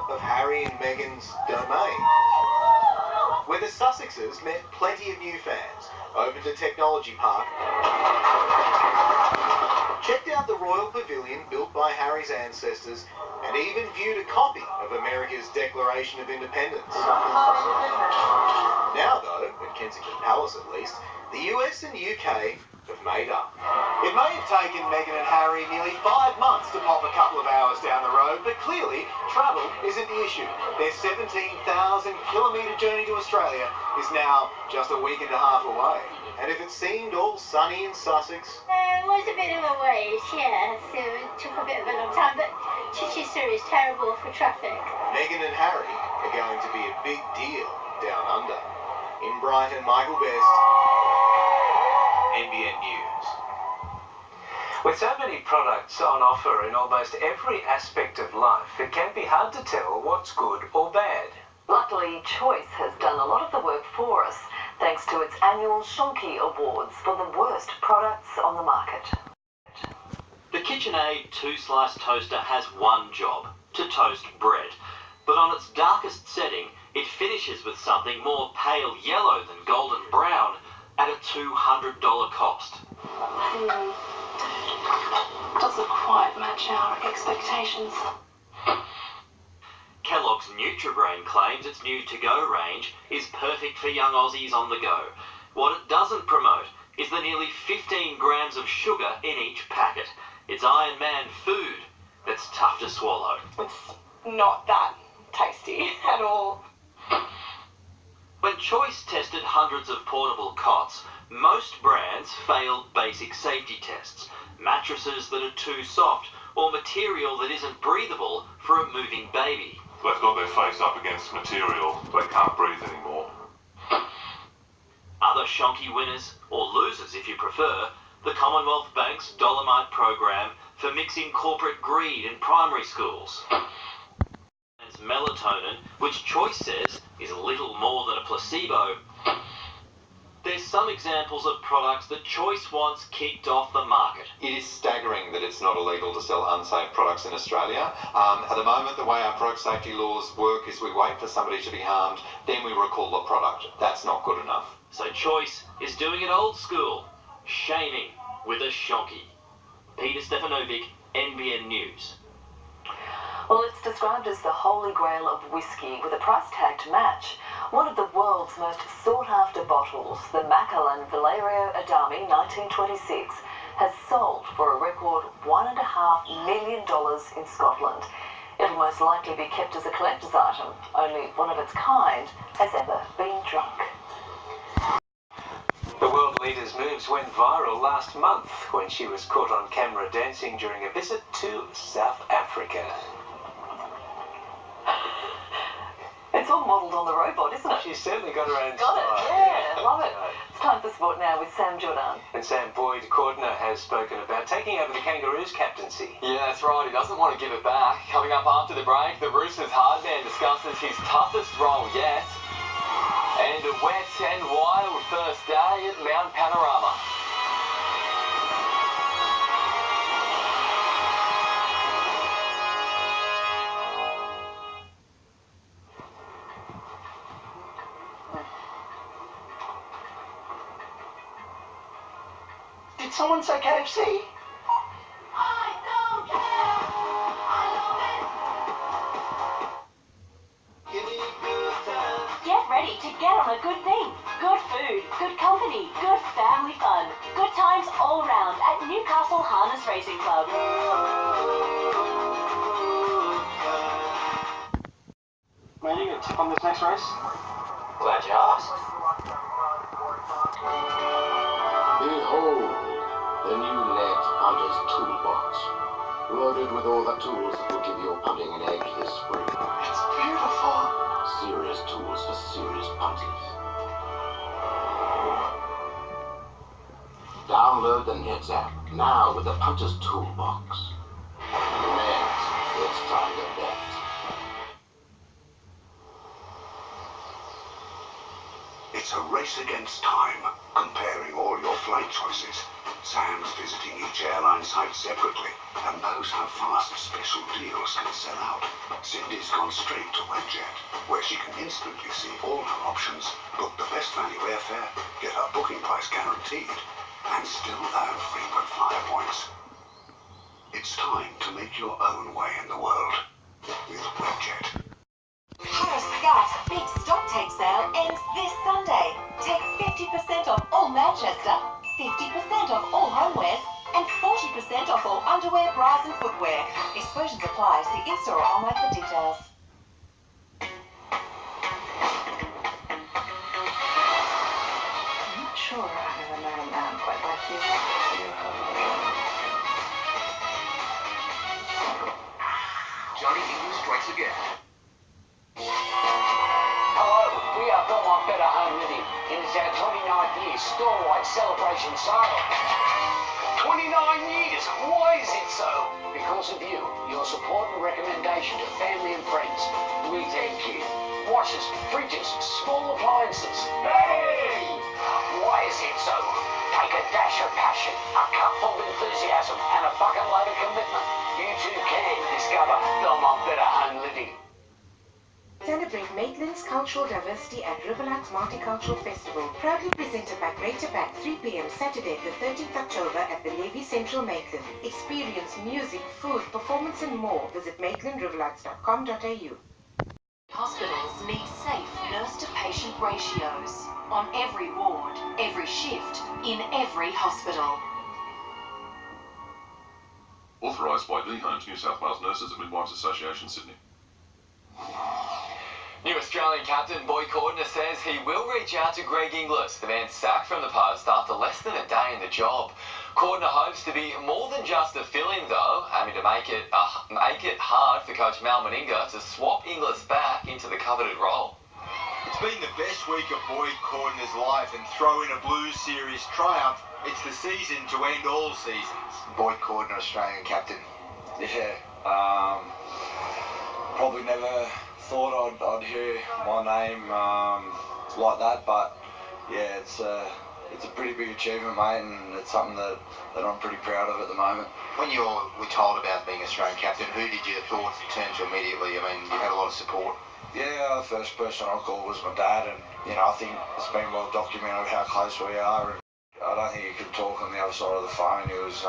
of Harry and Meghan's domain, where the Sussexes met plenty of new fans, opened a technology park, checked out the Royal Pavilion built by Harry's ancestors, and even viewed a copy of America's Declaration of Independence. Now, though, at Kensington Palace at least, the US and UK have made up. It may have taken Meghan and Harry nearly 5 months to pop a couple of hours down the road, but clearly travel isn't the issue. Their 17,000-kilometre journey to Australia is now just a week and a half away. And if it seemed all sunny in Sussex... It was a bit of a wait, yes. It took a bit of a long time, but Chichester is terrible for traffic. Meghan and Harry are going to be a big deal down under. In Brighton, Michael Best, NBN News. With so many products on offer in almost every aspect of life, it can be hard to tell what's good or bad. Luckily, Choice has done a lot of the work for us, thanks to its annual Shonky Awards for the worst products on the market. The KitchenAid 2-slice toaster has one job, to toast bread. But on its darkest setting, it finishes with something more pale yellow than golden brown at a $200 cost. Doesn't quite match our expectations. Kellogg's Nutrigrain claims its new to-go range is perfect for young Aussies on the go. What it doesn't promote is the nearly 15 grams of sugar in each packet. It's Iron Man food that's tough to swallow. It's not that tasty at all. When Choice tested hundreds of portable cots, most brands failed basic safety tests. Mattresses that are too soft or material that isn't breathable for a moving baby. They've got their face up against material they can't breathe anymore. Other Shonky winners, or losers if you prefer, the Commonwealth Bank's Dolomite program for mixing corporate greed in primary schools. And melatonin, which Choice says is little more than a placebo. There's some examples of products that Choice wants kicked off the market. It is staggering that it's not illegal to sell unsafe products in Australia. At the moment, the way our product safety laws work is we wait for somebody to be harmed, then we recall the product. That's not good enough. So Choice is doing it old school, shaming with a Shonky. Peter Stefanovic, NBN News. Well, it's described as the holy grail of whiskey with a price tag to match. One of the world's most sought-after bottles, the Macallan Valerio Adami 1926, has sold for a record $1.5 million in Scotland. It'll most likely be kept as a collector's item. Only one of its kind has ever been drunk. The world leader's moves went viral last month when she was caught on camera dancing during a visit to South Africa. It's all modelled on the robot, isn't it? She's certainly got her own Got style. it, yeah, love it. It's time for sport now with Sam Djodan. And Sam Boyd-Cordner has spoken about taking over the Kangaroos captaincy. Yeah, that's right. He doesn't want to give it back. Coming up after the break, the Roosters hard man discusses his toughest role yet. And a wet and wild first day at Mount Panorama. Did someone say KFC? I don't care. I love it. Give me good time. Get ready to get on a good thing. Good food, good company, good family fun. Good times all round at Newcastle Harness Racing Club. Man, you gonna tip on this next race? Glad you asked. Behold, the new Ned Hunter's Toolbox. Loaded with all the tools that will give your punting an edge this spring. It's beautiful. Serious tools for serious punters. Download the Neds app now with the Punter's Toolbox. Neds, it's time to bet. It's a race against time, comparing all your flight choices. Sam's visiting each airline site separately and knows how fast special deals can sell out. Cindy's gone straight to Webjet, where she can instantly see all her options, book the best value airfare, get her booking price guaranteed, and still earn frequent flyer points. It's time to make your own way in the world with Webjet. Harris Scott's big stock take sale ends this Sunday. Take 50% off all Manchester, 50% off all homewares, and 40% off all underwear, bras and footwear. Exclusions apply. See in-store or online for details. I'm not sure I've ever known a man quite like you. Johnny English strikes again. Hello, we are Belmont Better Home Living, and it's our 29th year store-wide celebration sale. 29 years? Why is it so? Because of you, your support and recommendation to family and friends. We thank you. Washers, fridges, small appliances. Hey! Why is it so? Take a dash of passion, a cupful of enthusiasm, and a bucket load of commitment. You too can discover Belmont Better Home Living. Celebrate Maitland's cultural diversity at Riverlights Multicultural Festival, proudly presented by Greater Back, 3 p.m. Saturday, the 13th October at the Levy Central, Maitland. Experience music, food, performance and more. Visit maitlandriverlights.com.au. Hospitals need safe nurse-to-patient ratios on every ward, every shift, in every hospital. Authorised by the Homes New South Wales Nurses and Midwives Association, Sydney. New Australian captain Boy Cordner says he will reach out to Greg Inglis, the man sacked from the post after less than a day in the job. Cordner hopes to be more than just a fill-in though, aiming to make it hard for coach Mal Meninga to swap Inglis back into the coveted role. It's been the best week of Boyd Cordner's life, and throw in a Blues series triumph, it's the season to end all seasons. Boyd Cordner, Australian captain. Yeah, probably never thought I'd hear my name like that, but yeah, it's a pretty big achievement, mate, and it's something that I'm pretty proud of at the moment. When you were told about being Australian captain, who did your thoughts turn to immediately? I mean, you've had a lot of support. Yeah, the first person I called was my dad, and I think it's been well documented how close we are, and I don't think he could talk on the other side of the phone. He was,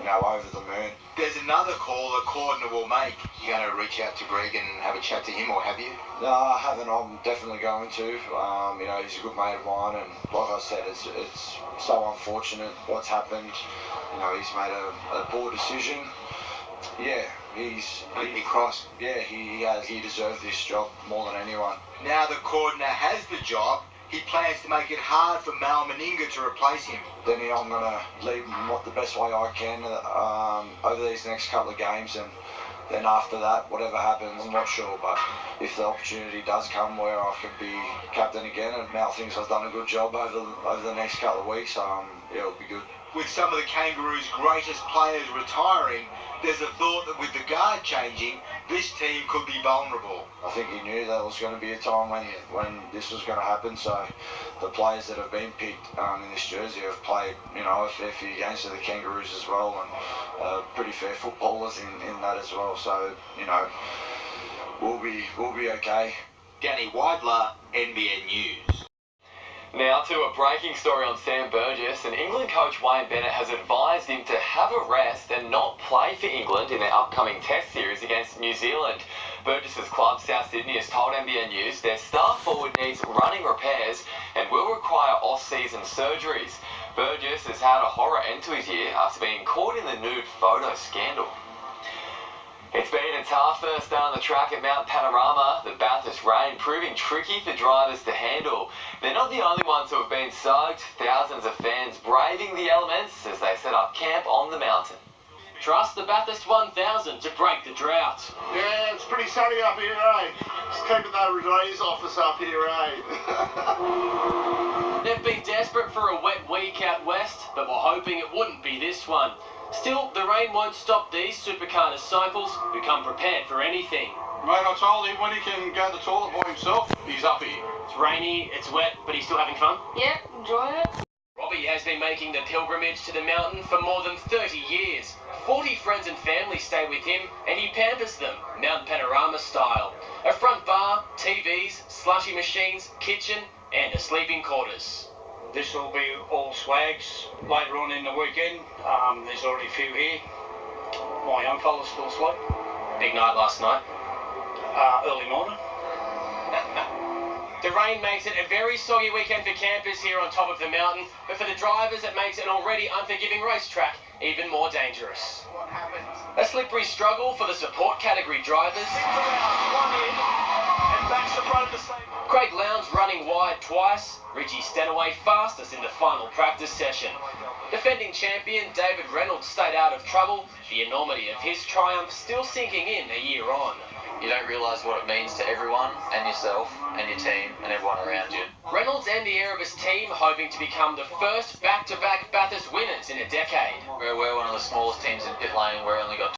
over the moon. There's another call that Cordner will make. You're going to reach out to Greg and have a chat to him, or have you? No, I haven't. I'm definitely going to. He's a good mate of mine, and like I said, it's so unfortunate what's happened. He's made a poor decision. Yeah, he crossed. Yeah, he has. He deserves this job more than anyone. Now that Cordner has the job, he plans to make it hard for Mal Meninga to replace him. Then I'm going to lead the best way I can over these next couple of games, and then after that, whatever happens, I'm not sure, but if the opportunity does come where I could be captain again, and Mal thinks I've done a good job over the next couple of weeks, it'll be good. With some of the Kangaroos' greatest players retiring, there's a thought that with the guard changing, this team could be vulnerable. I think he knew that was going to be a time when this was going to happen, so the players that have been picked in this jersey have played, a fair few games for the Kangaroos as well, and pretty fair footballers in that as well, so, we'll be okay. Danny Weidler, NBN News. Now to a breaking story on Sam Burgess, and England coach Wayne Bennett has advised him to have a rest and not play for England in their upcoming test series against New Zealand. Burgess's club, South Sydney, has told NBN News their star forward needs running repairs and will require off-season surgeries. Burgess has had a horror end to his year after being caught in the nude photo scandal. It's been a tough first day on the track at Mount Panorama, the Bathurst rain proving tricky for drivers to handle. They're not the only ones who have been soaked, thousands of fans braving the elements as they set up camp on the mountain. Trust the Bathurst 1000 to break the drought. Yeah, it's pretty sunny up here, eh? Just keeping that Renee's office up here, eh? They've been desperate for a wet week out west, but were hoping it wouldn't be this one. Still, the rain won't stop these supercar disciples who come prepared for anything. Mate, I told him when he can go to the toilet by himself, he's up here. It's rainy, it's wet, but he's still having fun? Yep, enjoying it. Robbie has been making the pilgrimage to the mountain for more than 30 years. 40 friends and family stay with him, and he pampers them, Mount Panorama style. A front bar, TVs, slushy machines, kitchen, and a sleeping quarters. This will be all swags later on in the weekend. There's already a few here. My young fella's still asleep. Big night last night. Early morning. The rain makes it a very soggy weekend for campers here on top of the mountain, but for the drivers it makes an already unforgiving racetrack even more dangerous. What happened? A slippery struggle for the support category drivers. One in and back to front of the stable. Craig Lowndes running wide twice, Richie Stanaway fastest in the final practice session. Defending champion David Reynolds stayed out of trouble, the enormity of his triumph still sinking in a year on. You don't realise what it means to everyone and yourself and your team and everyone around you. Reynolds and the Erebus team hoping to become the first back-to-back Bathurst winners in a decade. We're one of the smallest teams in pit lane. We're only got